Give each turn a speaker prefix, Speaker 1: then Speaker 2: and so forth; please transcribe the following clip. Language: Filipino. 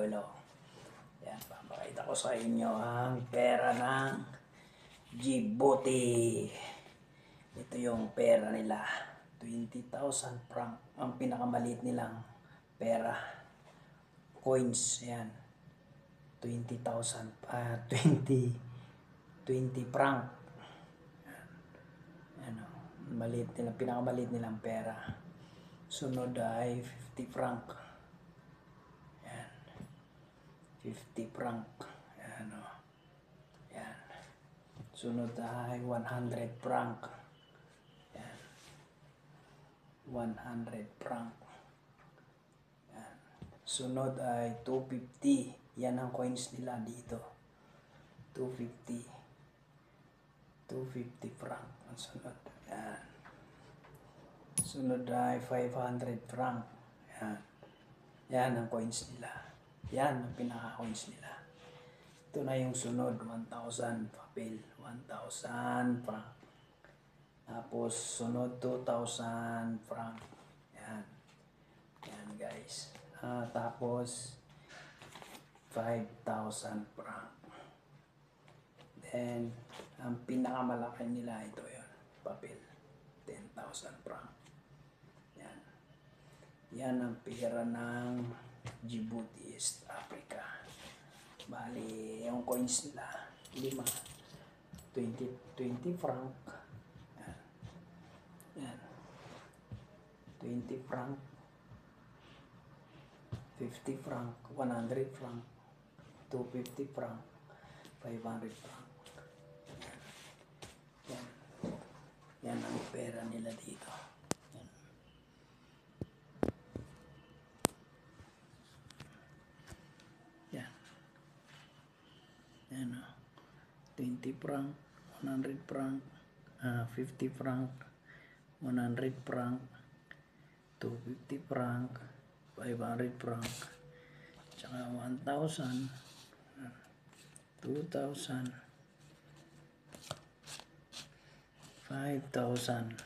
Speaker 1: lolo. Yan, papakita ko sa inyo ang pera ng Djibouti. Ito yung pera nila. 20,000 franc. Ang pinakamaliit nilang pera. Coins. Yan. 20,000. 20 franc. Yan. Maliit nila, pinakamaliit nilang pera. Sunod ay 50 franc. Yan. 50 franc. Yan o. Yan. Sunod ay 100 franc. Yan. 100 franc. Yan. Sunod ay 250. Yan ang coins nila dito. 250. 250 franc. Ang sunod. Yan. Sunod ay 500 franc. Yan. Yan ang coins nila. Yan ang pinaka-coins nila. Ito na yung sunod. 1,000 papel. 1,000 franc. Tapos sunod 2,000 franc. Yan. Yan guys. Tapos 5,000 franc. Then ang pinakamalaki nila ito yun. Papel. 10,000 franc. Yan. Yan ang pera ng Djibouti, East Africa. Bali, yung coins nila, 5. 20 franc. Yan. Yan. 20 franc. 50 franc. 100 franc. 250 franc. 500 franc. Yan. Yan ang pera nila dito. Yan. Yan. Yan o. 20 franc, 100 franc, 50 franc, 100 franc, 250 franc, 500 franc, tsaka 1,000, 2,000, 5,000,